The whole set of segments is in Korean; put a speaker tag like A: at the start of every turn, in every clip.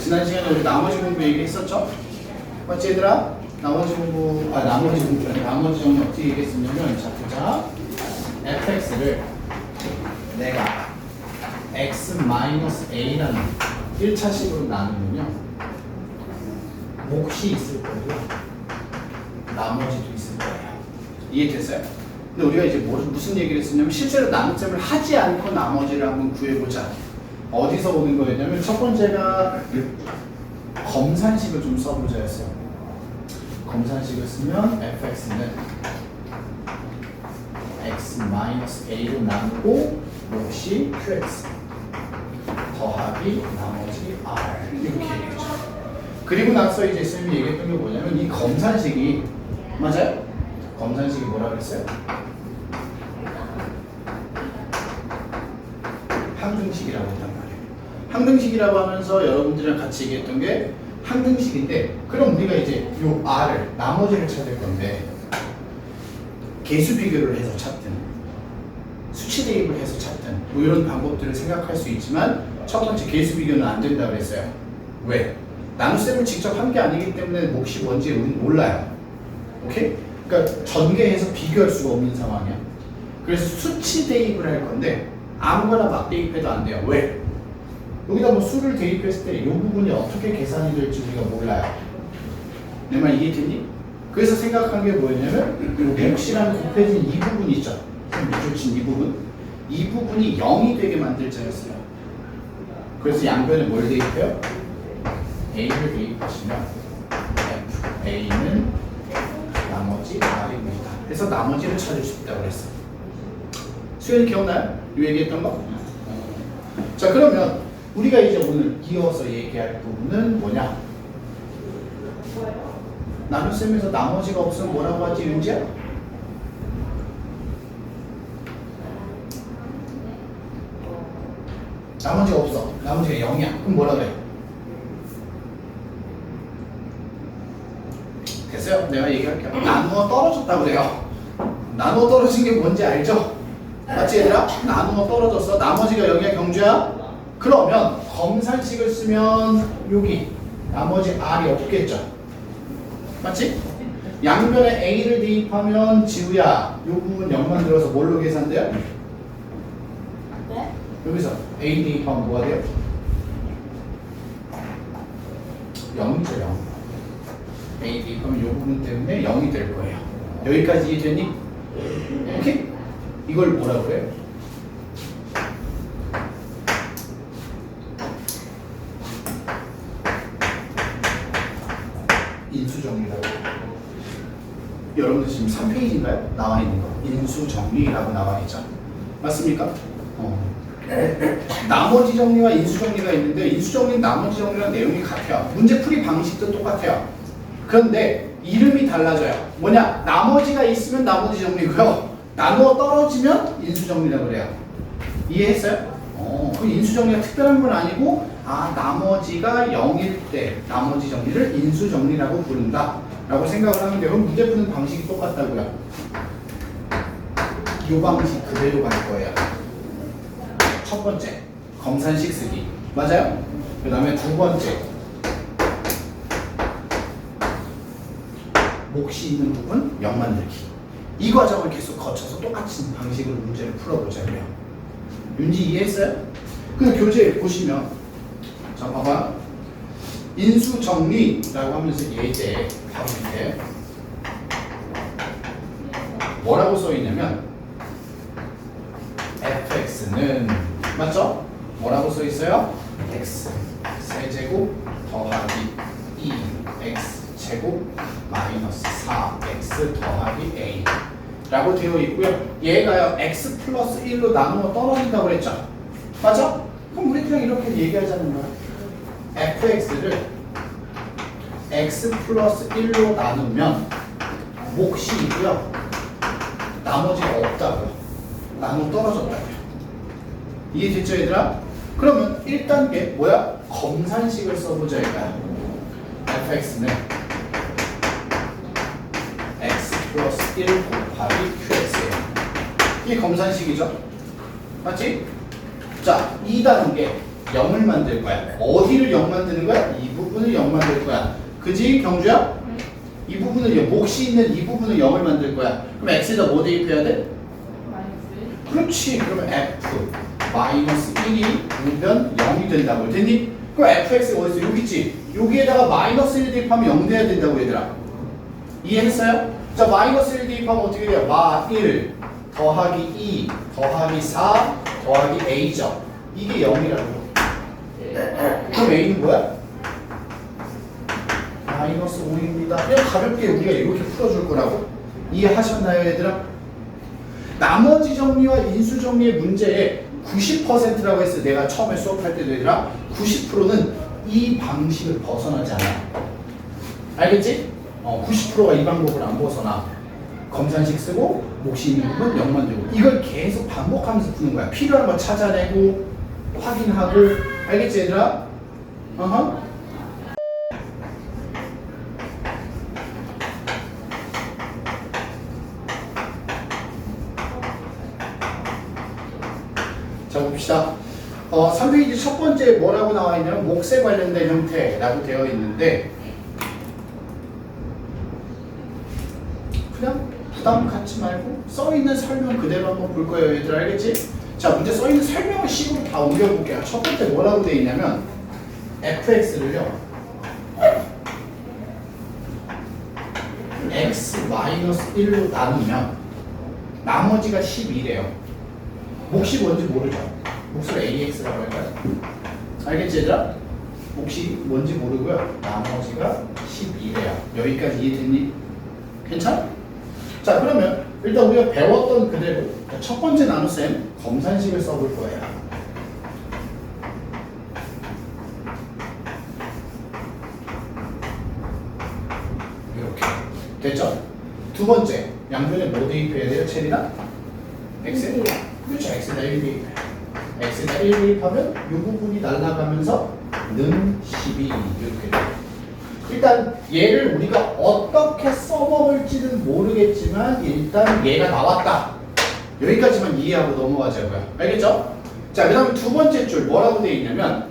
A: 지난 시간에 우리 나머지 공부 얘기했었죠? 맞지 얘들아? 나머지 공부, 나머지 정리 어떻게 얘기했었냐면, 자, 보자. fx를 내가 x-a라는 1차식으로 나누면요. 몫이 있을 거고요. 나머지도 있을 거예요. 이해됐어요? 근데 우리가 이제 무슨 얘기를 했었냐면, 실제로 나눗셈을 하지 않고 나머지를 한번 구해보자. 어디서 보는 거였냐면, 첫 번째가 검산식을 좀 써보자 했어요. 검산식을 쓰면 fx는 x-a로 나누고 몫이 qx 더하기 나머지 r 이렇게 얘기했죠. 그리고 나서 이제 쌤이 얘기했던 게 뭐냐면 이 검산식이 맞아요? 검산식이 뭐라 그랬어요? 항등식이라고 했단 말이에요. 항등식이라고 하면서 여러분들이랑 같이 얘기했던 게 항등식인데, 그럼 우리가 이제 요 r을 나머지를 찾을 건데 계수 비교를 해서 찾든 수치 대입을 해서 찾든 뭐 이런 방법들을 생각할 수 있지만, 첫 번째 계수 비교는 안 된다 그랬어요. 왜? 나눗셈을 직접 한 게 아니기 때문에 몫이 뭔지 우리는 몰라요. 오케이? 그러니까 전개해서 비교할 수가 없는 상황이야. 그래서 수치 대입을 할 건데 아무거나 막 대입해도 안 돼요. 왜? 여기다 뭐 수를 대입했을 때 이 부분이 어떻게 계산이 될지 우리가 몰라요. 내 말 이해됐니? 그래서 생각한 게 뭐였냐면 몫이라는 곱해진 이 부분 있죠. 밑줄 친 이 부분. 이 부분이 0이 되게 만들자였어요. 그래서 양변에 뭘 대입해요? A를 대입하시면 F, A는 나머지 R입니다. 그래서 나머지를 찾을 수 있다고 그랬어. 수연이 기억나요? 이 얘기했던 거? 자, 그러면 우리가 이제 오늘 이어서 얘기할 부분은 뭐냐? 나눗셈에서 나머지가 없으면 뭐라고 하지, 윤지야? 나머지가 없어. 나머지가 0이야. 그럼 뭐라 그래? 됐어요? 내가 얘기할게요. 나누어 떨어졌다고 그래요. 나누어 떨어진 게 뭔지 알죠? 맞지 얘들아? 나누어 떨어졌어. 나머지가 0이야, 경주야? 그러면 검산식을 쓰면 여기 나머지 r이 없겠죠? 맞지? 양변에 a를 대입하면 지우야 이 부분 0만 들어서 뭘로 계산돼요?
B: 네?
A: 여기서 a 대입하면 뭐가 돼요? 0이죠. 0. a 대입하면 이 부분 때문에 0이 될 거예요. 여기까지 이해되니? 오케이? 이걸 뭐라고 해요? 인수정리라고. 여러분들 지금 3페이지인가요? 나와 있는 거. 인수정리라고 나와 있죠. 맞습니까? 나머지 정리와 인수정리가 있는데, 인수정리는 나머지 정리랑 내용이 같아요. 문제풀이 방식도 똑같아요. 그런데 이름이 달라져요. 뭐냐? 나머지가 있으면 나머지 정리고요. 나누어 떨어지면 인수정리라고 그래요. 이해했어요? 그 인수정리가 특별한 건 아니고, 나머지가 0일 때 나머지 정리를 인수정리라고 부른다 라고 생각을 하면 돼요. 그럼 문제 푸는 방식이 똑같다고요. 이 방식 그대로 갈 거예요. 첫 번째, 검산식 쓰기. 맞아요? 그 다음에 두 번째, 몫이 있는 부분 0 만들기. 이 과정을 계속 거쳐서 똑같은 방식으로 문제를 풀어보자고요. 윤지 이해했어요? 근데 교재에 보시면, 자 봐봐, 인수정리라고 하면서 예제 바로 밑에 뭐라고 써있냐면 fx는 맞죠? 뭐라고 써있어요? x 세제곱 더하기 2x 제곱 마이너스 4x 더하기 a 라고 되어 있고요. 얘가요 x 플러스 1로 나누어 떨어진다고 그랬죠? 맞죠? 그럼 우리 그냥 이렇게 얘기하자는 거야. fx를 x 플러스 1로 나누면 몫이 있고요. 나머지가 없다고요. 나누어 떨어졌다고요. 이해됐죠 얘들아? 그러면 1단계 뭐야? 검산식을 써보자 이거야. fx는 x 플러스 1 곱하기 qx예요. 이게 검산식이죠? 맞지? 자, 2단계 0을 만들 거야. 어디를 0 만드는 거야? 이 부분을 0 만들 거야. 그지 경주야? 이 부분을 몫이 있는 이 부분을 0을 만들 거야. 그럼 x에다 뭐 대입해야 돼?
B: 마이너스
A: 그렇지. 그러면 f 마이너스 1이 우변 0이 된다고. 됐니? 그럼 fx가 어디 있어? 여기 있지? 여기에다가 마이너스 1 대입하면 0 돼야 된다고 얘들아. 이해했어요? 자, 마이너스 1 대입하면 어떻게 돼요? 마 1 더하기 2 더하기 4 더하기 a죠. 이게 0이라고. 그럼 a는 뭐야? 마이너스 5입니다. 그냥 가볍게 우리가 이렇게 풀어줄 거라고. 이해하셨나요, 얘들아? 나머지 정리와 인수 정리의 문제에 90%라고 했어요. 내가 처음에 수업할 때도 얘들아 90%는 이 방식을 벗어나지 않아. 알겠지? 90%가 이 방법을 안 벗어나. 검산식 쓰고 몫이 있는 부분 0 만들고 이걸 계속 반복하면서 푸는 거야. 필요한 거 찾아내고 확인하고. 알겠지 얘들아? 어허. 자 봅시다. 3페이지 첫 번째 뭐라고 나와 있냐면 몫에 관련된 형태라고 되어 있는데 그냥 부담 갖지 말고 써있는 설명 그대로 한번 볼 거예요. 얘들 알겠지? 자 문제 써있는 설명을 식으로 다 옮겨볼게요. 첫 번째 뭐라고 되어 있냐면 fx를요 x-1로 나누면 나머지가 12래요. 몫이 뭔지 모르죠? 몫을 AX라고 할까요? 알겠지 얘들아? 몫이 뭔지 모르고요. 나머지가 12래요. 여기까지 이해됐니? 괜찮아? 자 그러면 일단 우리가 배웠던 그대로 첫 번째 나눗셈 검산식을 써볼 거예요. 이렇게 됐죠? 두 번째 양변에 뭐 대입해야 돼요? 체리나? x? 그렇죠. x에다 1 대입해. x에다 1 대입하면 이 부분이 날아가면서 는 12 이렇게 돼요. 일단 얘를 우리가 어떻게 써먹을지는 모르겠지만 일단 얘가 나왔다. 여기까지만 이해하고 넘어가자고요. 알겠죠? 자, 그 다음에 두 번째 줄 뭐라고 되어 있냐면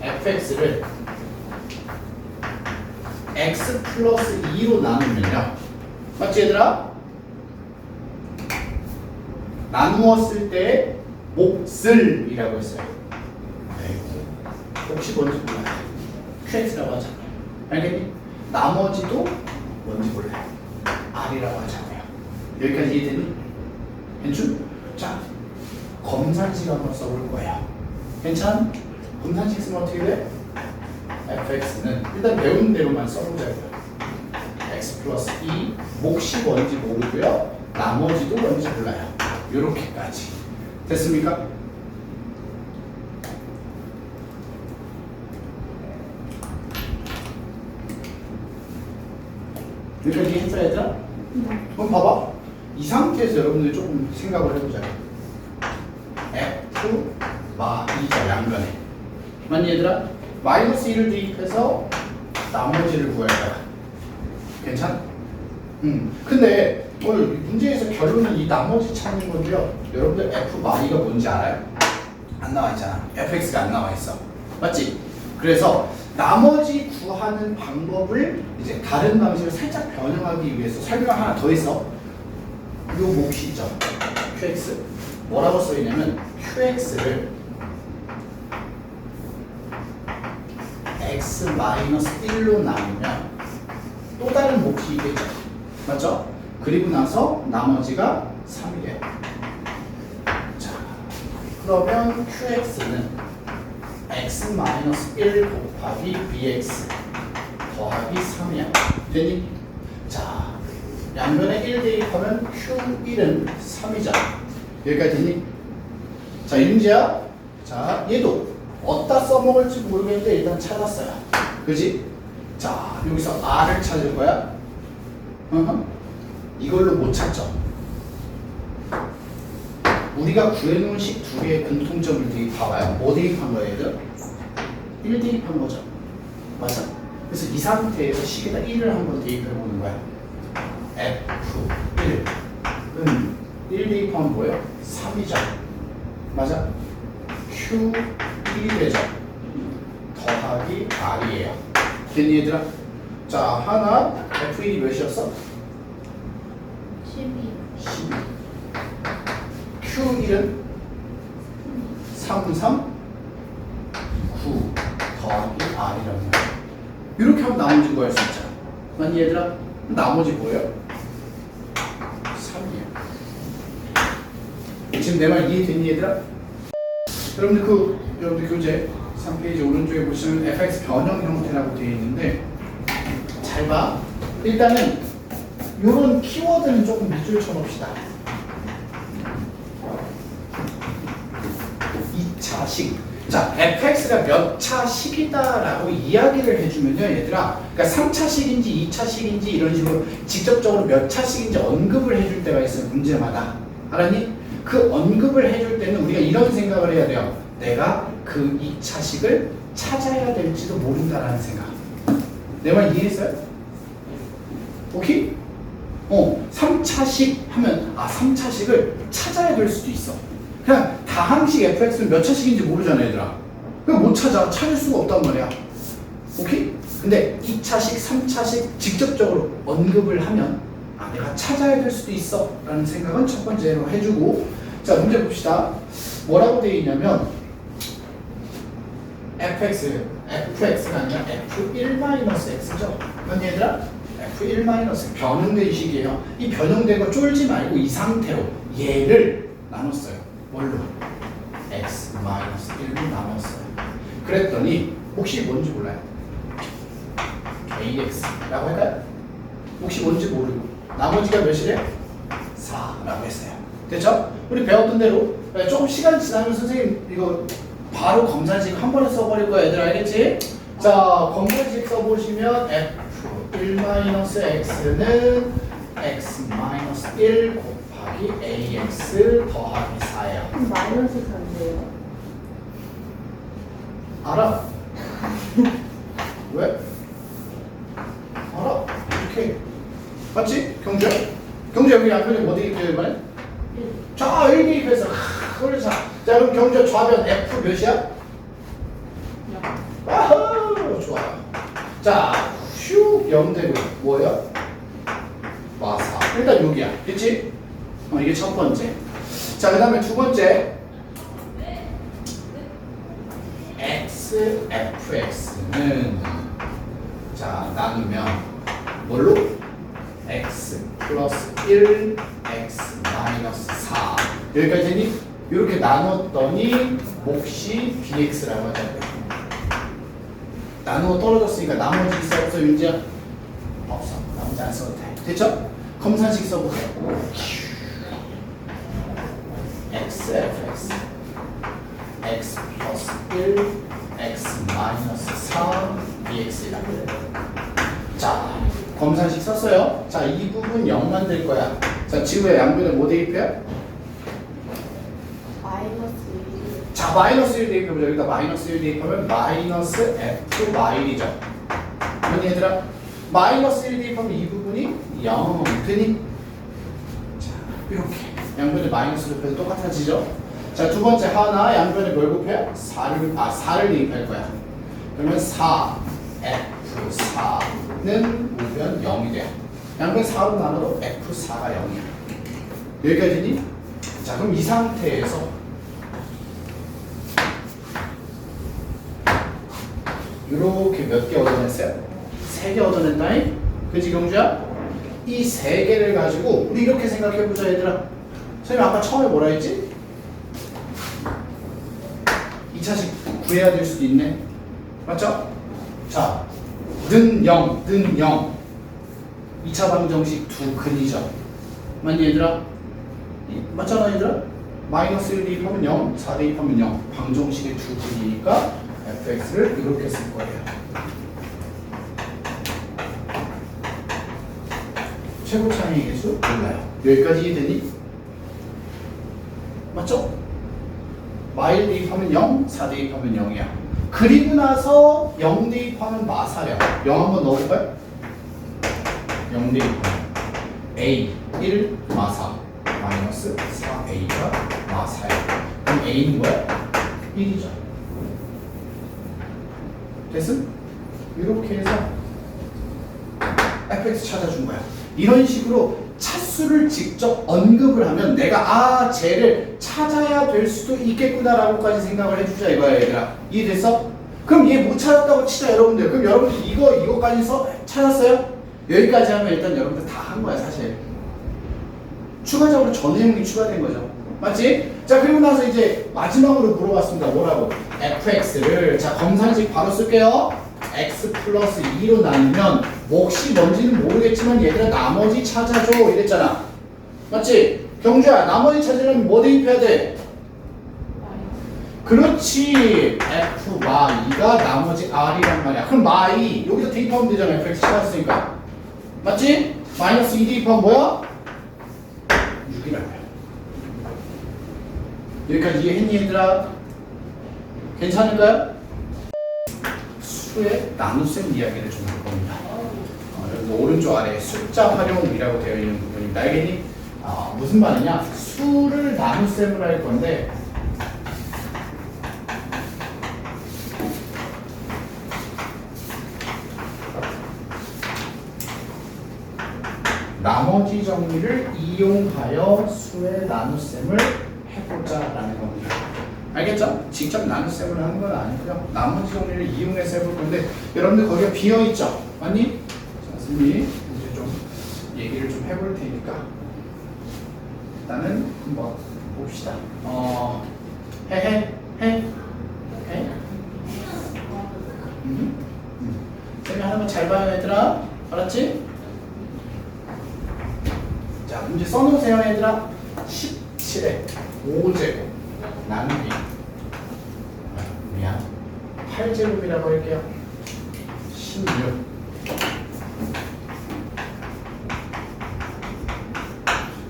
A: fx를 x 플러스 2로 나누면요. 맞지 얘들아? 나누었을 때 몫을 이라고 했어요. 몫이 뭔지 몰라요. qx라고 하잖아요. 알겠니? 나머지도 뭔지 몰라요. r이라고 하잖아요. 여기까지 이해되니? 괜찮? 자, 검산식 한번 써볼 거예요. 괜찮? 검산식 쓰면 어떻게 돼? fx는 일단 배운 대로만 써보자고요. x 플러스 2 몫이 뭔지 모르고요. 나머지도 뭔지 몰라요. 요렇게까지 됐습니까? 여기까지 했어 얘들아? 그럼 봐봐. 이 상태에서 여러분들이 조금 생각을 해보자. f 마 2자 양변에 맞니 얘들아? 마이너스 1을 대입해서 나머지를 구할 거야. 괜찮아? 근데 오늘 문제에서 결론은 이 나머지 찾는 건데요. 여러분들 f 마이가 뭔지 알아요? 안 나와 있잖아. fx가 안 나와 있어. 맞지? 그래서 나머지 구하는 방법을 이제 다른 방식으로 살짝 변형하기 위해서 설명 하나 더 했어. 요 몫이 있죠. qx 뭐라고 써있냐면 qx를 x-1로 나누면 또 다른 몫이 있겠죠. 맞죠? 그리고 나서 나머지가 3이래요. 자, 그러면 qx는 x-1 곱하기 bx 더하기 3이야. 되니? 자, 양변에 1 대입하면 q1은 3이잖아. 여기까지 되니? 자, 이 문제야. 자, 얘도 어디다 써먹을지 모르겠는데 일단 찾았어요. 그지? 자, 여기서 r을 찾을 거야. 이걸로 못 찾죠. 우리가 구해놓은 식 두 개의 공통점을 대입해봐요. 뭐 대입한 거예요, 얘들? 1 대입한 거죠. 맞아? 그래서 이 상태에서 식에다 1을 한번 대입해보는 거야. F1은 1 대입하면 뭐예요? 3이죠. 맞아? Q1 1이 되죠. 더하기 R이에요. 됐니 얘들아? 자, 하나 F1이 몇이었어?
B: 12.
A: 12. Q1은 3, 3, 9 더하기 R이란 말이야. 이렇게 하면 나머지 구할 수 있잖아. 맞니 얘들아? 나머지 뭐예요? 3이에요. 지금 내 말 이해됐니 얘들아? 여러분들 교재 3페이지 오른쪽에 보시면 fx 변형 형태라고 되어 있는데 잘 봐. 일단은 이런 키워드는 조금 밑줄 쳐놓읍시다. 2차식. 자, fx가 몇 차식이다라고 이야기를 해주면요, 얘들아. 그러니까 3차식인지 2차식인지 이런 식으로 직접적으로 몇 차식인지 언급을 해줄 때가 있어요, 문제마다. 알았니? 그 언급을 해줄 때는 우리가 이런 생각을 해야 돼요. 내가 그 2차식을 찾아야 될지도 모른다라는 생각. 내 말 이해했어요? 오케이? 3차식 하면 3차식을 찾아야 될 수도 있어. 그냥 다항식 fx는 몇 차식인지 모르잖아 얘들아. 그럼 못 찾을 수가 없단 말이야. 오케이? 근데 2차식, 3차식 직접적으로 언급을 하면 내가 찾아야 될 수도 있어 라는 생각은 첫 번째로 해주고, 자 문제 봅시다. 뭐라고 되어 있냐면 fx가 아니라 f1-x죠. 그럼 얘들아 f1- 변형된 식이에요. 이 변형된 거 쫄지 말고 이 상태로 얘를 나눴어요. 뭘로? x-1로 나눴어요. 그랬더니 혹시 뭔지 몰라요? ax라고 할까요? 혹시 뭔지 모르고 나머지가 몇이래? 4라고 했어요. 됐죠? 우리 배웠던 대로 조금 시간 지나면 선생님 이거 바로 검산식 한 번에 써버릴 거야 얘들 알겠지? 자 검산식 써보시면 f1-x는 x-1 곱하기 ax 더하기 4예요.
B: 그럼 마이너스 4인데요.
A: 알아? 왜? 알아? 이렇게 맞지? 경주야? 경주 여기 양변에 뭐 대입돼요 이번에? 자 1 대입해서 그래서 자 그럼 경주 좌변 f 몇이야? 아하 좋아요. 자 슉 0되고 뭐예요? 마사. 일단 여기야 그치? 이게 첫 번째. 자 그 다음에 두 번째 fx는 자 나누면 뭘로? x 플러스 1 x 마이너스 4 여기까지 되니? 이렇게 나눴더니 몫이 bx라고 하자고요. 나누어 떨어졌으니까 나머지 있어 없어 윤지야? 없어. 나머지 안 써도 돼. 됐죠? 검산식 써보세요. x fx x 플러스 1 x 마이너스 4 bx라고 해요. 자 검산식 썼어요. 자 이 부분 0만 될 거야. 자 지우의 양변에 뭐 대입해요?
B: 마이너스 1.
A: 자 마이너스 1 대입해보자. 여기다 마이너스 1 대입하면 마이너스 f 마일이죠. 그럼 얘들아 마이너스 1 대입하면 이 부분이 0 되니? 자 이렇게 양변에 마이너스를 곱해서 똑같아지죠. 자 두 번째 하나 양변에 뭘 곱해요? 4를 대입할 거야. 그러면 4 f4는 우변 0이 돼요. 양변 4로 나눠도 f4가 0이야. 여기까지니? 자 그럼 이 상태에서 이렇게 몇 개 얻어냈어요? 3개 얻어냈다니? 그치 경주야? 이 3개를 가지고 우리 이렇게 생각해보자 얘들아. 선생님 아까 처음에 뭐라 했지? 2차식 구해야 될 수도 있네. 맞죠? 자, 는 0, 는 0. 2차 방정식 두 근이죠. 맞니 얘들아? 맞잖아 얘들아? 마이너스 1 대입하면 0, 4 대입하면 0. 방정식의 두 근이니까 fx를 이렇게 쓸 거예요. 최고 차이의 개수 몰라요. 여기까지 이해되니? 맞죠? 마일 대입하면 0, 4 대입하면 0이야. 그리고 나서 0 대입하면 마사야. 0 한번 넣어볼까요? 0 대입하면 A 1 마사 마이너스 4A가 마사야. 그럼 A는 뭐야? 1이죠. 됐음? 이렇게 해서 fx 찾아준 거야. 이런 식으로 차수를 직접 언급을 하면 내가 쟤를 찾아야 될 수도 있겠구나라고까지 생각을 해주자 이거야 얘들아. 이해됐어? 그럼 얘 못 찾았다고 치자 여러분들. 그럼 여러분들 이거까지 찾았어요? 여기까지 하면 일단 여러분들 다 한 거야 사실. 추가적으로 전 내용이 추가된 거죠. 맞지? 자 그리고 나서 이제 마지막으로 물어봤습니다. 뭐라고? fx를 자 검산식 바로 쓸게요. x 플러스 2로 나누면 몫이 뭔지는 모르겠지만 얘들아 나머지 찾아줘 이랬잖아. 맞지? 경주야 나머지 찾으려면 뭐 대입해야 돼? 그렇지. f 마 2가 나머지 r이란 말이야. 그럼 마 2 여기서 대입하면 되잖아. fx 찾았으니까. 맞지? 마이너스 2 대입하면 뭐야? 6이란 말이야. 여기까지 이해했니 얘들아? 괜찮을까요? 수의 나눗셈 이야기를 좀 할 겁니다. 여기 오른쪽 아래에 숫자 활용이라고 되어 있는 부분입니다. 알겠니? 무슨 말이냐? 수를 나눗셈을 할 건데 나머지 정리를 이용하여 수의 나눗셈을 해보자라는 겁니다. 알겠죠? 직접 나눗셈을 하는 건 아니고요. 나머지 정리를 이용해서 해볼 건데 여러분들 거기가 비어있죠? 맞니? 자, 선생님이 이제 좀 얘기를 좀 해볼 테니까 일단은 한번 봅시다. 해. 선생님 하는 거 잘 봐요 얘들아. 알았지? 자, 문제 써놓으세요, 얘들아. 17에 5제곱 나누기 8제곱이라고 할게요. 16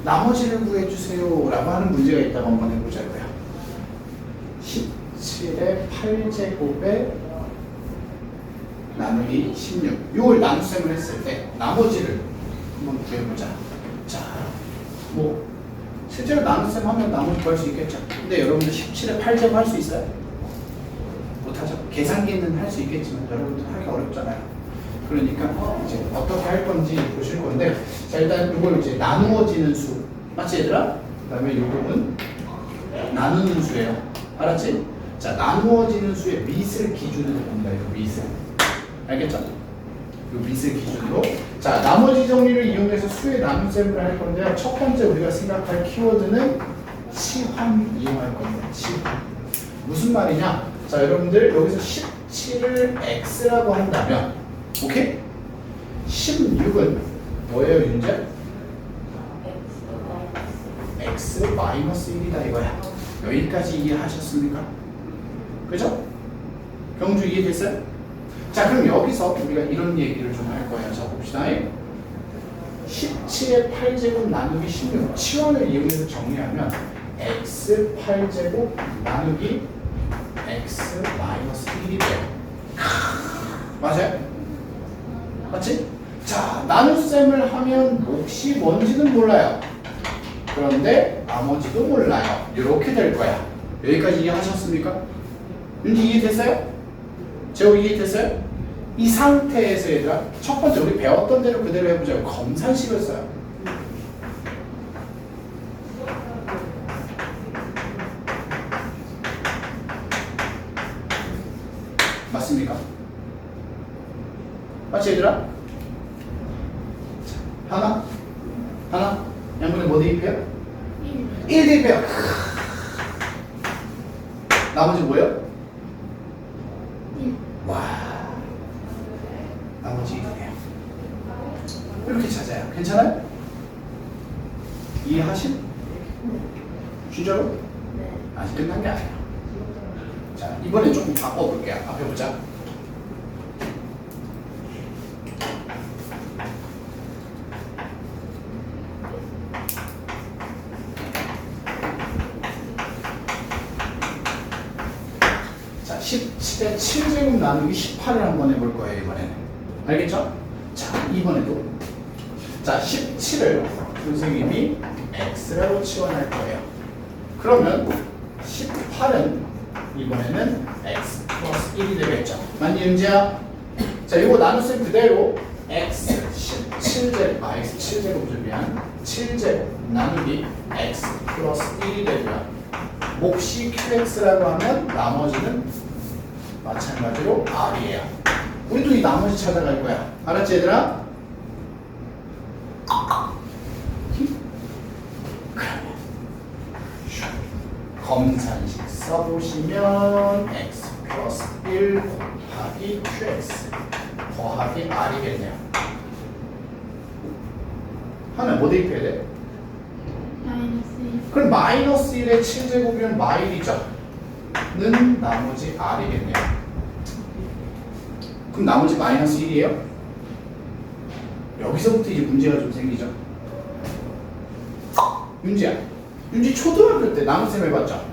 A: 나머지를 구해주세요 라고 하는 문제가 있다고 한번 해보자고요. 17에 8제곱에 나누기 16 요걸 나눗셈을 했을 때 나머지를 한번 구해보자. 자, 뭐 실제로 나눗셈 하면 나머지 구할 수 있겠죠. 근데 여러분들 17에 8제곱 할 수 있어요? 못하죠. 계산기는 할 수 있겠지만 여러분들 하기 어렵잖아요. 그러니까 이제 어떻게 할 건지 보실 건데 자 일단 이걸 이제 나누어지는 수 맞지 얘들아? 그 다음에 요거는 나누는 수예요. 알았지? 자 나누어지는 수의 밑을 기준으로 봅니다. 이거 밑을 알겠죠? 요 밑을 기준으로 자 나머지 정리를 이용해서 수의 나눗셈을 할 건데요. 첫 번째 우리가 생각할 키워드는 치환 이용할 겁니다. 치환 무슨 말이냐? 자 여러분들 여기서 17을 x라고 한다면 오케이? 16은 뭐예요 윤재? x 마이너스 1이다 이거야. 여기까지 이해하셨습니까? 그죠? 경주 이해됐어요? 자 그럼 여기서 우리가 이런 얘기를 좀 할 거예요. 자 봅시다. 17의 8제곱 나누기 16 치환을 이용해서 정리하면 x 8제곱 나누기 x 마이너스 1이 돼요. 맞아요? 맞지? 자 나눗셈을 하면 몫이 뭔지는 몰라요. 그런데 나머지도 몰라요. 이렇게 될 거야. 여기까지 이해하셨습니까? 윤지 이해됐어요? 제호 이해됐어요? 이 상태에서 얘들아 첫 번째 우리 배웠던 대로 그대로 해보자고. 검산식을 써요. 맞습니까? 맞지 얘들아? 하나 양분에 뭐 대입해요? 1 대입해요. 나머지 뭐예요? 와 나머지 1이에요. 이렇게 찾아요. 괜찮아요? 이해하신? 진짜로? 아직 끝난 게 아니에요. 자 이번에 조금 바꿔볼게요. 앞에 보자. 자 17에 7제곱 나누기 18을 한번 해볼 거예요 이번에는. 알겠죠? 자 이번에도 자 17을 선생님이 x라고 치환할 거예요. 그러면 18은 이번에는 x 플러스 1이 되겠죠. 맞니 윤지야? 자, 이거 나눗셈 그대로 x 17제곱, x 7제곱을 위한 7제곱 나누기 x 플러스 1이 되고요. 몫이 qx라고 하면 나머지는 마찬가지로 r이에요. 우리도 이 나머지 찾아갈 거야. 알았지 얘들아? 검산식 써보시면 x 플러스 1 곱하기 qx 더하기 r이겠네요. 하나 뭐 대입해야 돼? 그럼 마이너스 1의 7제곱이면 마일이죠. 는 나머지 r이겠네요. 그럼 나머지 마이너스 1이에요? 여기서부터 이제 문제가 좀 생기죠. 윤지야, 윤지 초등학교 때 나눗셈 해봤죠?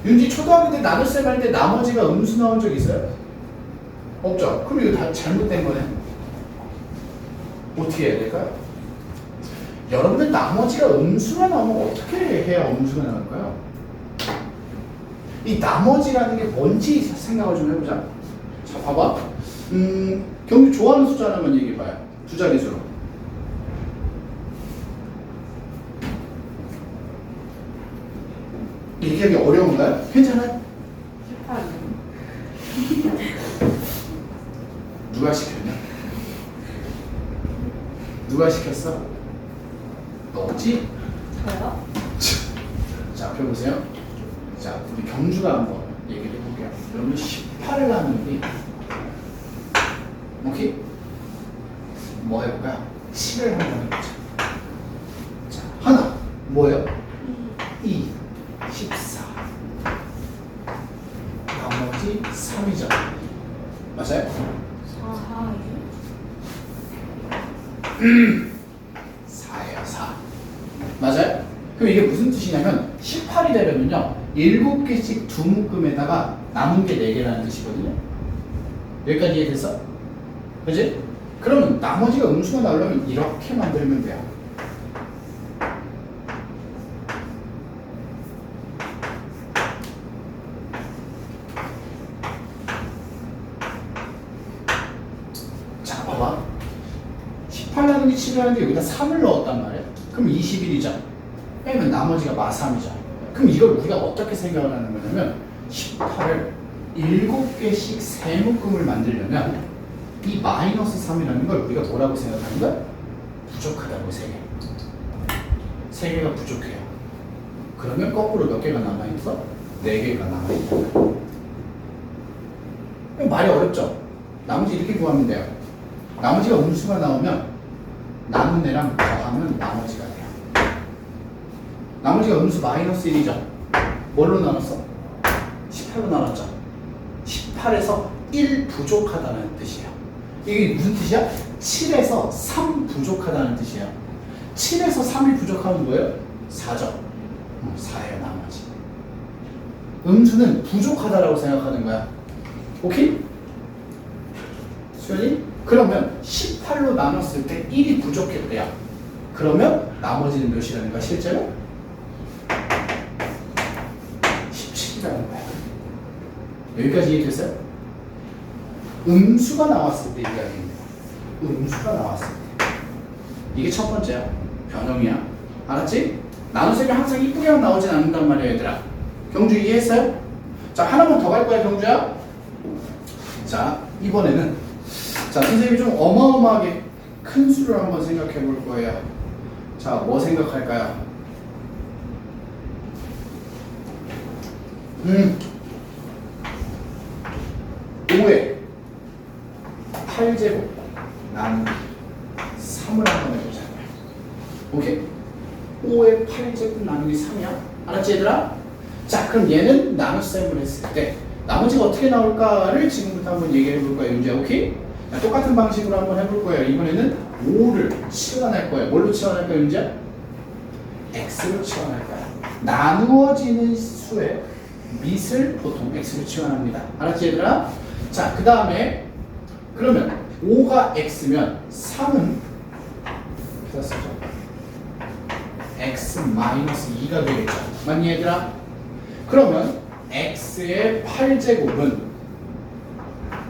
A: 윤지 초등학교 때 나눗셈 할 때 나머지가 음수 나온 적 있어요? 없죠? 그럼 이거 다 잘못된 거네. 어떻게 해야 될까요? 여러분들 나머지가 음수가 나오면 어떻게 해야 음수가 나올까요? 이 나머지라는 게 뭔지 생각을 좀 해보자. 자, 봐봐. 경주 좋아하는 숫자 하나만 얘기해봐요. 두 자릿수로. 이렇게 하기 어려운가요? 괜찮아요?
B: 18.
A: 누가 시켰냐? 누가 시켰어? 너지?
B: 저요?
A: 자, 펴보세요. 자, 우리 경주가 한번 얘기를 해볼게요. 여러분 18을 하는데 오케이? 뭐 해볼까요? 7을 한번 해보자. 자, 하나 뭐예요? 2, 14 나머지 3이죠. 맞아요? 4예요. 4 맞아요? 그럼 이게 무슨 뜻이냐면 18이 되려면요 7개씩 두 묶음에다가 남은 게 4개라는 뜻이거든요. 여기까지 이해됐어? 그지? 그러면 나머지가 음수가 나오려면 이렇게 만들면 돼요. 자, 봐봐. 18 나누기 7을 하는데 여기다 3을 넣었단 말이야. 그럼 21이죠. 빼면 나머지가 마3이죠. 그럼 이걸 우리가 어떻게 생각을 하는 거냐면 18을 7개씩 세 묶음을 만들려면 이 마이너스 3이라는 걸 우리가 뭐라고 생각하는 거야? 부족하다고 3개. 3개가 부족해요. 그러면 거꾸로 몇 개가 남아있어? 4개가 남아있다. 말이 어렵죠? 나머지 이렇게 구하면 돼요. 나머지가 음수가 나오면 남은 애랑 더하면 나머지가 돼요. 나머지가 음수 마이너스 1이죠. 뭘로 나눴어? 18로 나눴죠. 18에서 1 부족하다는 뜻이에요. 이게 무슨 뜻이야? 7에서 3 부족하다는 뜻이에요. 7에서 3이 부족하면 뭐예요? 4죠. 4예요 나머지. 음수는 부족하다라고 생각하는 거야. 오케이? 수현이? 그러면 18로 나눴을 때 1이 부족했대요. 그러면 나머지는 몇이라는 거야 실제로? 17이라는 거야. 여기까지 이해됐어요? 음수가 나왔을 때 이야기입니다. 음수가 나왔을 때. 이게 첫 번째야. 변형이야. 알았지? 나눗셈이 항상 이쁘게만 나오진 않는단 말이야 얘들아. 경주 이해했어요? 자, 하나만 더 갈 거야 경주야. 자, 이번에는 자, 선생님이 좀 어마어마하게 큰 수를 한번 생각해 볼 거예요. 자, 뭐 생각할까요? 5에 8제곱 나누기 3을 한번 해보자고요. 오케이? 5에 8제곱 나누기 3이야. 알았지 얘들아? 자, 그럼 얘는 나눗셈을 했을 때 나머지가 어떻게 나올까를 지금부터 한번 얘기해 볼 거예요. 윤지야, 오케이? 자, 똑같은 방식으로 한번 해볼 거예요. 이번에는 5를 치환할 거예요. 뭘로 치환할 거예요, 윤지야? x로 치환할 거야. 나누어지는 수의 밑을 보통 x로 치환합니다. 알았지 얘들아? 자, 그 다음에 그러면 5가 x면 3은 플러스죠. x 마이너스 2가 되겠죠. 맞니 얘들아? 그러면 x의 8제곱은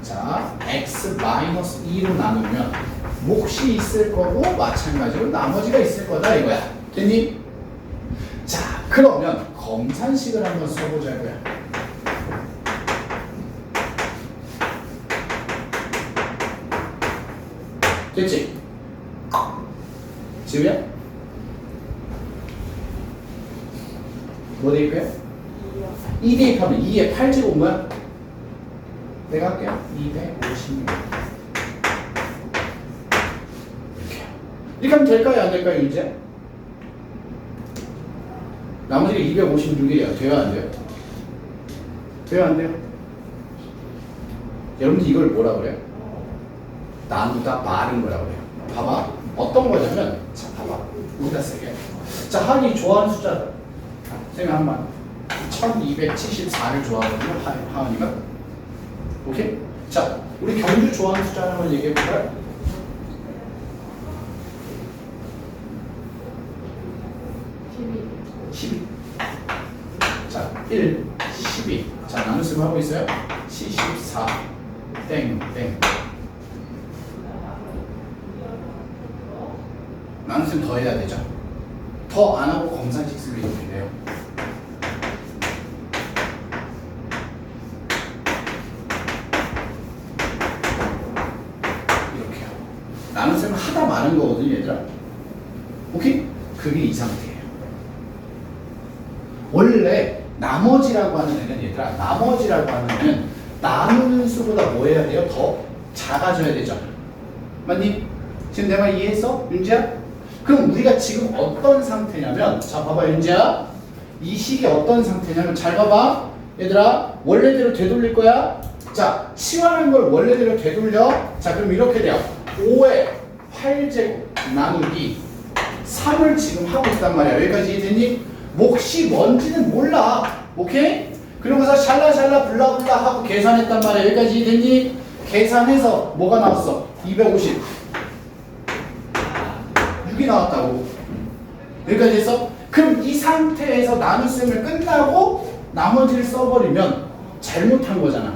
A: 자 x 마이너스 2로 나누면 몫이 있을 거고 마찬가지로 나머지가 있을 거다 이거야. 됐니? 자 그러면 검산식을 한번 써보자고요. 됐지? 지우야? 뭐 대입해? 2 대입하면 2의 8제곱 뭐야? 내가 할게요. 256 이렇게 하면 될까요? 안 될까요? 이제? 나머지가 256이에요. 돼요? 안 돼요? 돼요? 안 돼요? 여러분들 이걸 뭐라 그래요? 나누다 마른 거라고 그래요. 봐봐. 어떤 거냐면 자 봐봐. 우리가 쓰게. 자 하은이 좋아하는 숫자 생각 한번. 1274를 좋아하거든요. 하은이가. 오케이? 자 우리 경주 좋아하는 숫자 하나만 얘기해 볼까요? 12. 자 1, 12. 자 나눗셈 하고 있어요. 74. 땡. 나눗셈 더 해야 되죠. 더 안 하고 검산식 쓰면 이렇게 돼요. 이렇게요. 나눗셈은 하다 마는 거거든요, 얘들아. 오케이? 그게 이 상태예요. 원래 나머지라고 하는 애는 얘들아, 나머지라고 하는 애는 나누는 수보다 뭐 해야 돼요? 더 작아져야 되죠. 맞니? 지금 내 말 이해했어? 윤지야? 그럼 우리가 지금 어떤 상태냐면 자 봐봐 윤지야 이 식이 어떤 상태냐면 잘 봐봐 얘들아 원래대로 되돌릴 거야. 자 치환한 걸 원래대로 되돌려. 자 그럼 이렇게 돼요. 5의 8제곱 나누기 3을 지금 하고 있단 말이야. 여기까지 이해됐니? 몫이 뭔지는 몰라. 오케이? 그러면서 샬라샬라 블라블라 하고 계산했단 말이야. 여기까지 이해됐니? 계산해서 뭐가 나왔어? 250 6이 나왔다고. 여기까지 했어? 그럼 이 상태에서 나눗셈을 끝나고 나머지를 써버리면 잘못한 거잖아.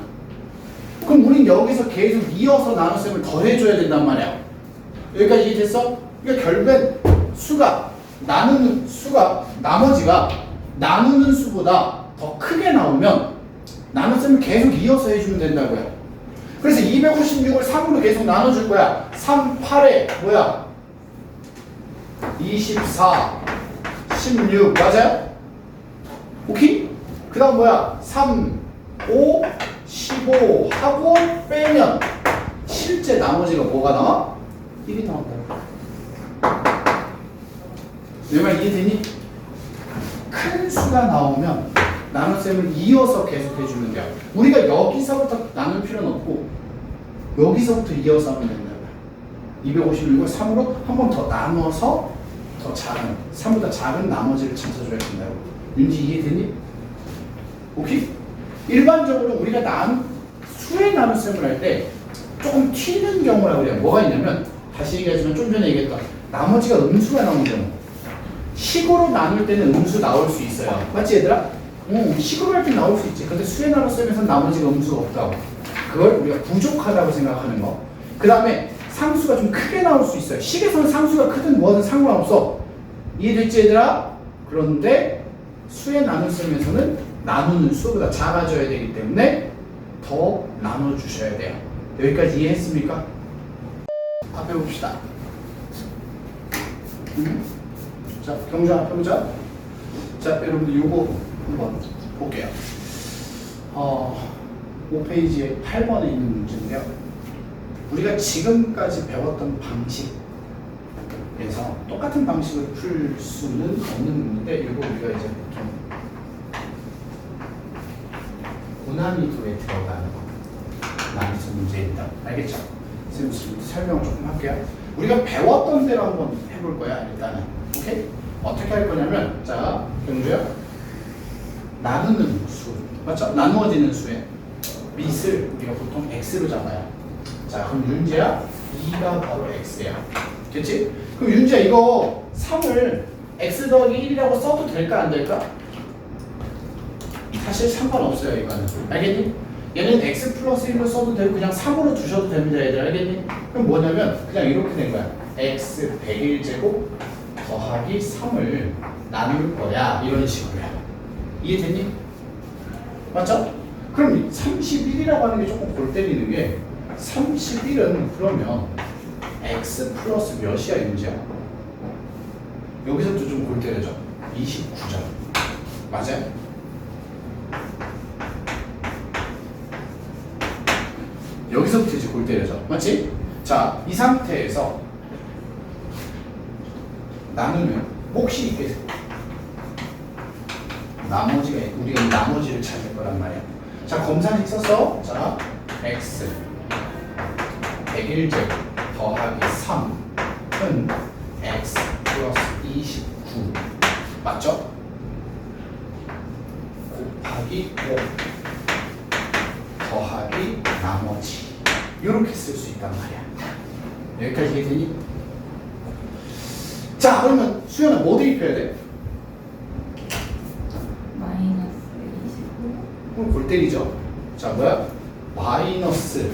A: 그럼 우린 여기서 계속 이어서 나눗셈을 더해줘야 된단 말이야. 여기까지 이해됐어? 그러니까 결국엔 수가 나누는 수가 나머지가 나누는 수보다 더 크게 나오면 나눗셈을 계속 이어서 해주면 된다고요. 그래서 256을 3으로 계속 나눠줄 거야. 3, 8에 뭐야? 24, 16 맞아요? 오케이? 그 다음 뭐야? 3, 5, 15 하고 빼면 실제 나머지가 뭐가 나와? 1이 나온다. 내 말 이해되니? 큰 수가 나오면 나눗셈을 이어서 계속 해주면 돼요. 우리가 여기서부터 나눌 필요는 없고 여기서부터 이어서 하면 된다. 256을 3으로 한 번 더 나눠서 더 작은 3보다 작은 나머지를 찾아줘야 된다고. 윤지 이해되니? 오케이? 일반적으로 우리가 수의 나눗셈을 할 때 조금 튀는 경우라고 해요. 뭐가 있냐면 다시 얘기하지만 좀 전에 얘기했던 나머지가 음수가 나오는 경우. 식으로 나눌 때는 음수 나올 수 있어요. 맞지 얘들아? 식으로 할 때 나올 수 있지. 근데 수의 나눗셈에서는 나머지가 음수가 없다고. 그걸 우리가 부족하다고 생각하는 거. 그 다음에 상수가 좀 크게 나올 수 있어요. 식에서는 상수가 크든 뭐든 상관없어. 이해됐지 얘들아? 그런데 수의 나눗셈에서는 나누는 수보다 작아져야 되기 때문에 더 나눠주셔야 돼요. 여기까지 이해했습니까? 앞에 봅시다. 자, 경주 앞에 보자. 자, 여러분들 요거 한번 볼게요. 5페이지에 8번에 있는 문제인데요. 우리가 지금까지 배웠던 방식에서 똑같은 방식을 풀 수는 없는 문제인데 이거 우리가 이제 보통 고난이도에 들어가는 난이도 문제입니다. 알겠죠? 선생님 설명을 조금 할게요. 우리가 배웠던 대로 한번 해볼 거야 일단은. 오케이? 어떻게 할 거냐면 자 경주야 나누는 수 맞죠? 나누어지는 수의 밑을 우리가 보통 x로 잡아요. 자 그럼 윤지야 2가 바로 x야. 그치? 그럼 윤지야 이거 3을 x 더하기 1이라고 써도 될까 안 될까? 사실 상관없어요 이거는. 알겠니? 얘는 x 플러스 1로 써도 되고 그냥 3으로 두셔도 됩니다 얘들. 알겠니? 그럼 뭐냐면 그냥 이렇게 된 거야. x 101제곱 더하기 3을 나눌 거야 이런 식으로야. 이해됐니? 맞죠? 그럼 31이라고 하는 게 조금 골 때리는 게 31은 그러면 x 플러스 몇이야 윤지야? 여기서부터 좀 골 때려져. 29점. 맞아요? 여기서부터 이제 골 때려져. 맞지? 자, 이 상태에서 나누면 몫이 있겠어. 나머지가 우리가 이 나머지를 찾을 거란 말이야. 자, 검산식 썼어. 자, x 101제곱 더하기 3은 x 플러스 29 맞죠? 곱하기 5 더하기 나머지 이렇게 쓸 수 있단 말이야. 여기까지 이해되니? 자, 그러면 수연아 뭐 대입해야 돼?
B: 마이너스 29.
A: 그럼 골 때리죠. 자, 뭐야? 마이너스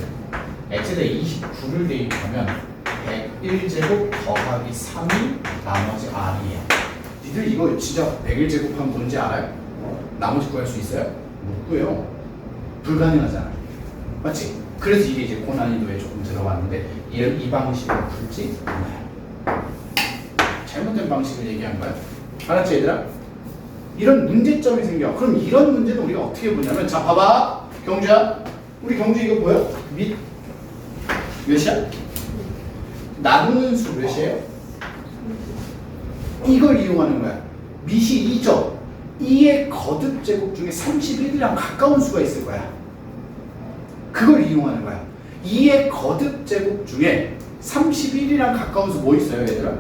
A: x에다 29를 대입하면 101제곱 더하기 3이 나머지 r이에요. 니들 이거 진짜 101제곱 하면 뭔지 알아요? 나머지 구할 수 있어요? 못 구해요. 불가능하잖아. 맞지? 그래서 이게 이제 고난이도에 조금 들어갔는데 이 방식으로 풀지 않아요. 잘못된 방식을 얘기한 거야. 알았지 얘들아? 이런 문제점이 생겨. 그럼 이런 문제는 우리가 어떻게 보냐면 자 봐봐 경주야. 우리 경주 이거 보여? 밑 몇이야? 나누는 수 몇이에요? 이걸 이용하는 거야. 밑이 2죠. 2의 거듭 제곱 중에 31이랑 가까운 수가 있을 거야. 그걸 이용하는 거야. 2의 거듭 제곱 중에 31이랑 가까운 수 뭐 있어요 얘들아?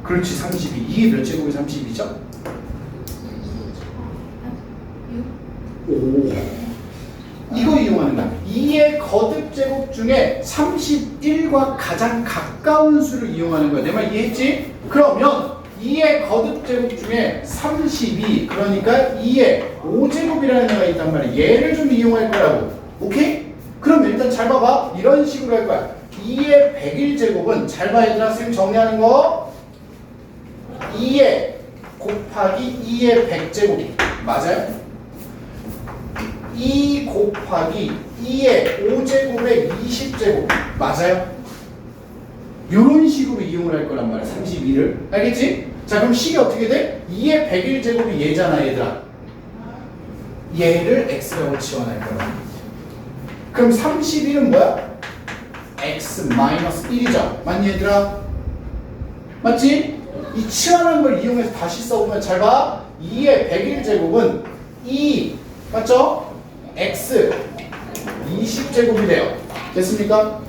A: 그렇지 32. 2의 몇 제곱이 32죠? 5. 이거 이용하는 거야. 2의 거듭 제곱 중에 31과 가장 가까운 수를 이용하는 거야. 내 말 이해했지? 그러면 2의 거듭 제곱 중에 32 그러니까 2의 5제곱이라는 애가 있단 말이야. 얘를 좀 이용할 거라고. 오케이? 그럼 일단 잘 봐봐. 이런 식으로 할 거야. 2의 101제곱은 잘 봐 얘들아. 선생님 정리하는 거 2의 곱하기 2의 100제곱 맞아요? 2 곱하기 2의 5제곱의 20제곱 맞아요? 이런 식으로 이용을 할 거란 말이야. 32를 알겠지? 자 그럼 식이 어떻게 돼? 2의 101제곱이 얘잖아 얘들아. 얘를 x라고 치환할 거야. 그럼 31은 뭐야? x 마이너스 1이죠. 맞니 얘들아? 맞지? 이 치환한 걸 이용해서 다시 써보면 잘 봐. 2의 101제곱은 2 맞죠? x 20제곱이 돼요. 됐습니까?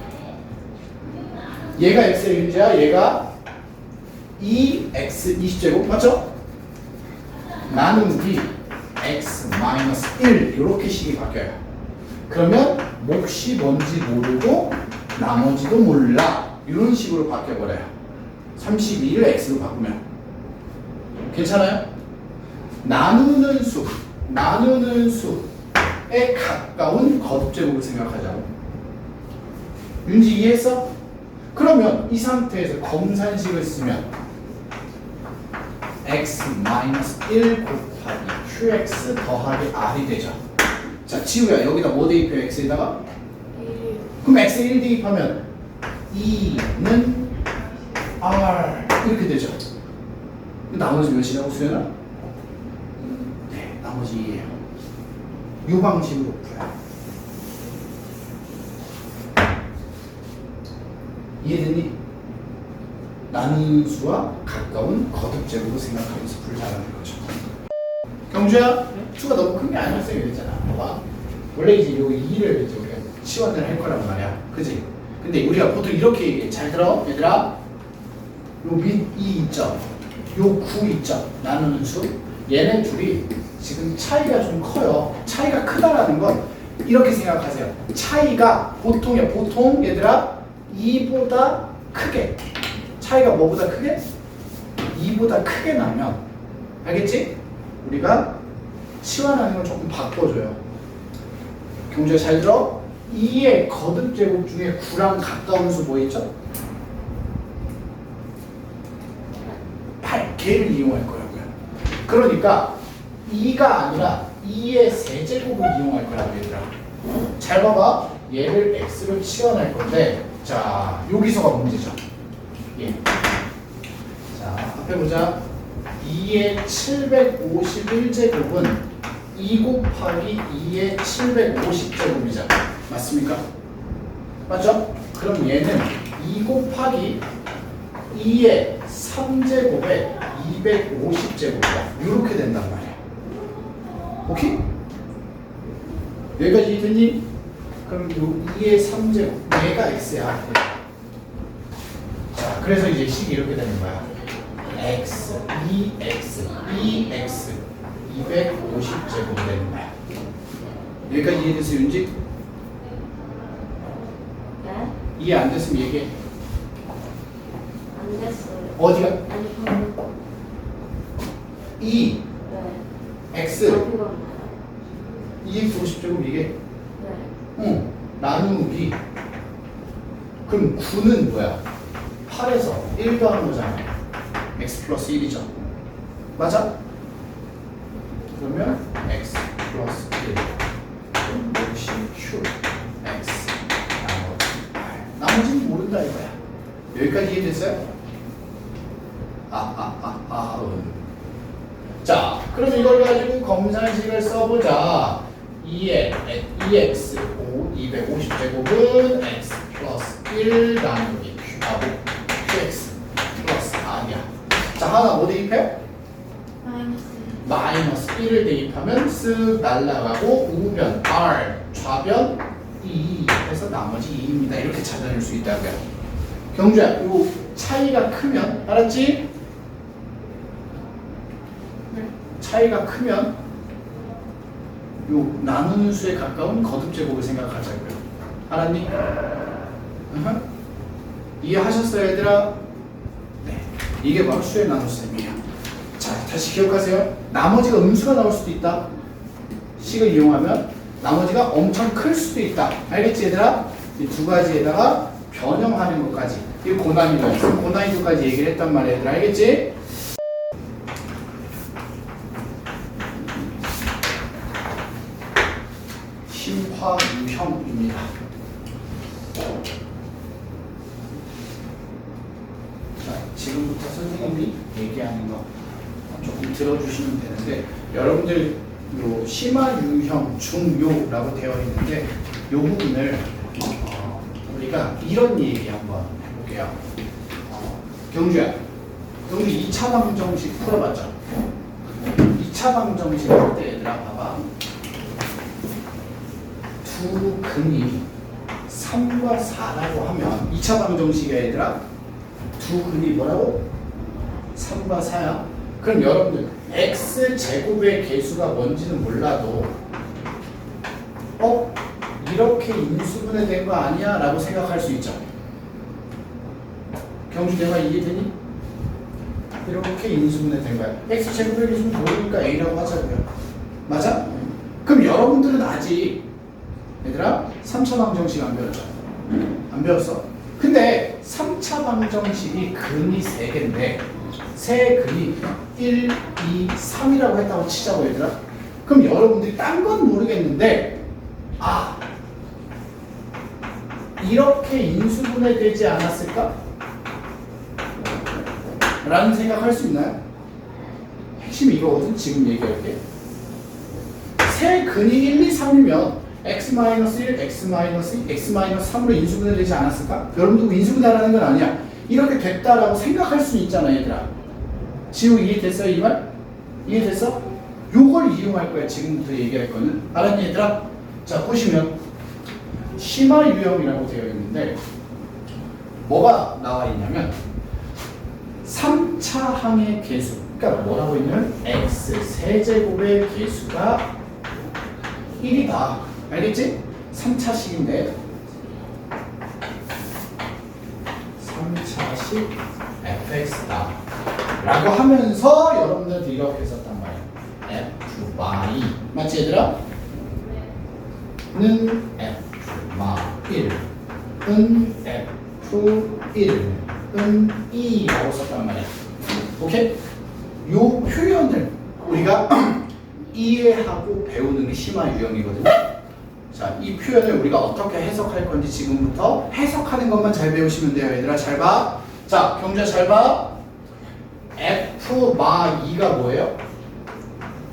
A: 얘가 x의 윤지야. 얘가 2x 20제곱 맞죠? 나누기 x 마이너스 1 이렇게 식이 바뀌어요. 그러면 몫이 뭔지 모르고 나머지도 몰라 이런 식으로 바뀌어버려요. 32를 x로 바꾸면 괜찮아요? 나누는 수에 가까운 거듭제곱을 생각하자고. 윤지 이해했어? 그러면 이 상태에서 검산식을 쓰면 x-1 곱하기 qx 더하기 r이 되죠. 자 지우야 여기다 뭐 대입해 x에다가?
B: 1.
A: 그럼 x에 1 대입하면 2는 r 이렇게 되죠. 나머지 몇이라고 수연아? 네 나머지 2예요. 이 방식으로 풀어요. 이해되니? 나누는 수와 가까운 거듭제곱을 생각하면서 풀자라는 거죠. 경주야, 수가 너무 큰 게 아니었어요. 이랬잖아. 봐봐. 원래 이제 요 2를 이제 우리가 치환을 할 거란 말이야. 그지? 근데 우리가 보통 이렇게 얘기해. 잘 들어? 얘들아. 요 밑 2 있죠? 요 9 있죠? 나누는 수. 얘네 둘이 지금 차이가 좀 커요. 차이가 크다라는 건 이렇게 생각하세요. 차이가 보통 얘들아 2보다 크게 차이가 뭐보다 크게? 2보다 크게 나면 알겠지? 우리가 치환하는 걸 조금 바꿔줘요. 경주야 잘 들어. 2의 거듭 제곱 중에 9랑 가까운 수 뭐 있죠? 8. 걔를 이용할 거라고요. 그러니까 2가 아니라 2의 세제곱을 이용할 거라고 얘들아. 잘 봐봐. 얘를 x로 치환할 건데 자 여기서가 문제죠. 예. 자 앞에 보자. 2의 751제곱은 2 곱하기 2의 750제곱이잖아. 맞습니까? 맞죠? 그럼 얘는 2 곱하기 2의 3제곱에 250제곱이야. 이렇게 된단 말이야. 오케이? 여기까지 이해됐니? 그럼 요 2의 3제곱 얘가 x야. 자 그래서 이제 식이 이렇게 되는 거야. x, 2x, 2x 250제곱이 되는 거야. 여기까지 이해됐어 윤지?
B: 네?
A: 이해 안 됐으면 얘기해.
B: 안 됐어요.
A: 어디가?
B: 아니 방금
A: 2,
B: 네.
A: x,
B: 그건
A: 2x 50제곱 이게
B: 네.
A: 응 나누기 그럼 9는 뭐야? 8에서 1 더하는 거잖아. x 플러스 1이죠. 맞아? 그러면 x 플러스 1 몫이 q x 나머지 8 나머지는 모른다 이거야. 여기까지 이해됐어요? 자 그럼 이걸 가지고 검산식을 써보자. 2x 250제곱은 x 플러스 1 나누기 qx 플러스 r이야. 자 하나 뭐 대입해?
B: 마이너스.
A: 마이너스 1을 대입하면 쓱 날라가고 우변 r 좌변 2 해서 나머지 2입니다. 이렇게 찾아낼 수 있다고요. 경주야 요 차이가 크면 알았지? 차이가 크면 요 나누는 수에 가까운 거듭 제곱을 생각하자고요. 알았니? 이해하셨어요 얘들아? 네 이게 바로 수의 나눗셈이에요. 자 다시 기억하세요. 나머지가 음수가 나올 수도 있다. 식을 이용하면 나머지가 엄청 클 수도 있다. 알겠지 얘들아? 이 두 가지에다가 변형하는 것까지 이 고난이도 고난이도까지 얘기를 했단 말이야 얘들아. 알겠지? 심화유형입니다. 자, 지금부터 선생님이 얘기하는 거 조금 들어주시면 되는데 여러분들 요 심화유형 중요라고 되어 있는데 요 부분을 우리가 이런 얘기 한번 해볼게요. 경주야, 경주 2차 방정식 풀어봤죠? 2차 방정식 할 때 얘들아 봐봐. 두 근이 3과 4라고 하면 2차 방정식이야 얘들아. 두 근이 뭐라고? 3과 4야. 그럼 여러분들 x제곱의 개수가 뭔지는 몰라도 이렇게 인수분해 된 거 아니야? 라고 생각할 수 있죠. 경주 내가 이해되니? 이렇게 인수분해 된 거야. x제곱의 개수는 모르니까 a라고 하자고요. 맞아? 그럼 여러분들은 아직 얘들아 3차 방정식 안 배웠죠? 안 배웠어. 근데 3차 방정식이 근이 3개인데 세 근이 1, 2, 3이라고 했다고 치자고 얘들아. 그럼 여러분들이 딴 건 모르겠는데 이렇게 인수분해 되지 않았을까? 라는 생각할 수 있나요? 핵심이 이거거든. 지금 얘기할게. 세 근이 1, 2, 3이면 x-1, x-2, x-3으로 인수분해 되지 않았을까? 여러분들 인수분해라는 건 아니야. 이렇게 됐다라고 생각할 수 있잖아 얘들아. 지우 이해됐어 이 말? 이해됐어? 요걸 이용할 거야 지금부터 얘기할 거는. 알았니 얘들아? 자 보시면 심화 유형이라고 되어 있는데 뭐가 나와 있냐면 3차 항의 개수, 그러니까 뭐라고 있냐면 x 세제곱의 개수가 1이다. 알겠지? 3차식인데 3차식 fx다 라고 하면서 여러분들한테 이렇게 썼단 말이야. f y 맞지 얘들아? 는 f 마 1, 은 f1, 은 2라고 썼단 말이야. 오케이? 요 표현을 우리가 이해하고 배우는 게 심화 유형이거든요. 자, 이 표현을 우리가 어떻게 해석할 건지 지금부터 해석하는 것만 잘 배우시면 돼요. 얘들아 잘 봐. 자, 경주야 잘 봐. f 마 2가 뭐예요?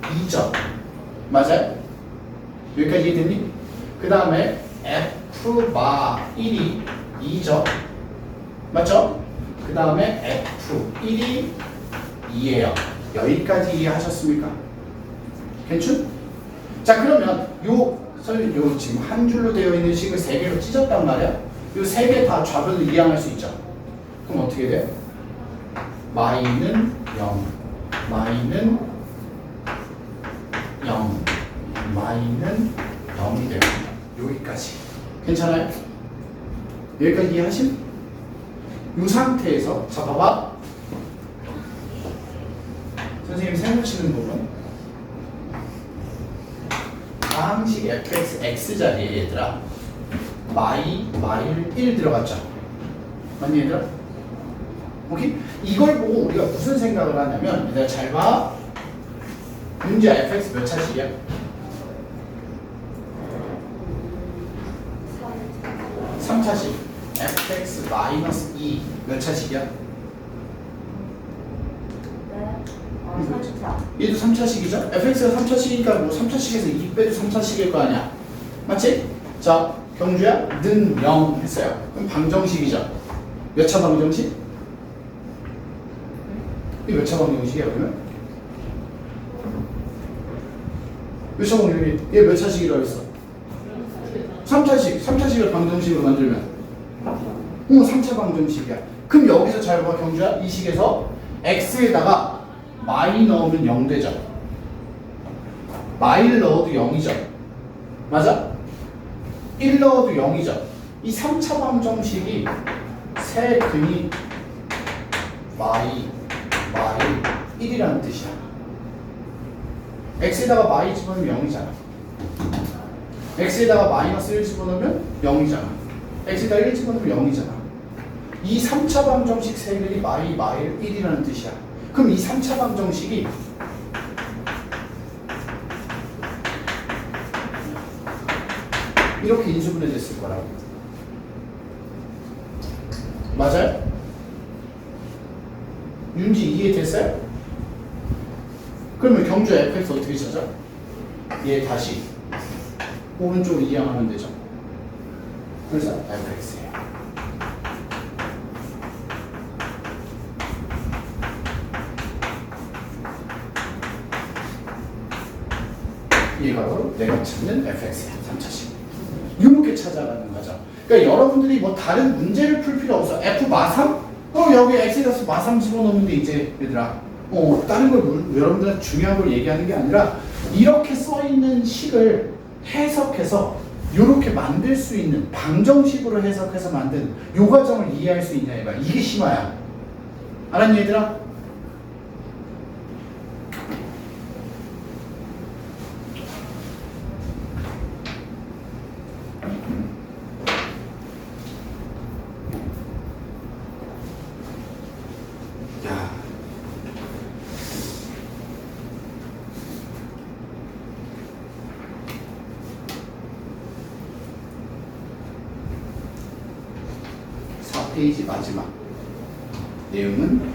A: 2점. 맞아요? 여기까지 이해됐니? 그 다음에 f 마 1이 2점. 맞죠? 그 다음에 f1이 2예요. 여기까지 이해하셨습니까? 괜찮? 자, 그러면 요 지금 한 줄로 되어 있는 식을 세 개로 찢었단 말이야. 요 세 개 다 좌변을 이항할 수 있죠. 그럼 어떻게 돼? 마이는 0, 마이는 0, 마이는 0이 됩니다. 여기까지. 괜찮아요? 여기까지 이해하심? 이 상태에서 자 봐봐. 선생님이 생각치는 부분 항식 fx x자리에 얘들아 마일 1 들어갔죠? 맞니 얘들아? 오케이? 이걸 보고 우리가 무슨 생각을 하냐면 얘들아 잘 봐. 문제 fx 몇 차식이야? 3차식. fx 마이너스 2 몇 차식이야?
B: 네. 3차.
A: 얘도 3차식이죠? fx가 3차식이니까 뭐 3차식에서 2 빼도 3차식일 거 아니야? 맞지? 자, 경주야 는 0 했어요. 그럼 방정식이죠? 몇 차 방정식? 이게 몇 차 방정식이야 그러면? 몇 차 방정식? 얘 몇 차식이라고 했어? 3차식. 3차식을 방정식으로 만들면 3차 방정식이야. 그럼 여기서 잘 봐 경주야. 이 식에서 x에다가 마이 넣으면 0 되죠. 마이를 넣어도 0이죠. 맞아? 1 넣어도 0이죠. 이 3차 방정식이 세 근이 마이 1이라는 뜻이야. x에다가 마이 집어넣으면 0이잖아. x에다가 마이너스 1 집어넣으면 0이잖아. x에다 1 집어넣으면 0이잖아. 이 3차 방정식 세 근이 마이 1이라는 뜻이야. 그럼 이 3차 방정식이 이렇게 인수분해 됐을 거라고. 맞아요? 윤지 이해됐어요? 그러면 경주 fx 어떻게 찾아? 얘 다시 오른쪽으로 이항하면 되죠. 그래서 fx예요. 얘가 바로 내가 찾는 fx야. 3차식. 이렇게 찾아가는 거죠. 그러니까 여러분들이 뭐 다른 문제를 풀 필요 없어. f 마3? 여기 x에서 마3 집어넣으면 돼 이제 얘들아. 다른 걸 여러분들한테 중요한 걸 얘기하는 게 아니라 이렇게 써있는 식을 해석해서 이렇게 만들 수 있는 방정식으로 해석해서 만든 요 과정을 이해할 수 있냐 얘가. 이게 심화야. 알았니 얘들아? 야. 페이지 마지막 내용은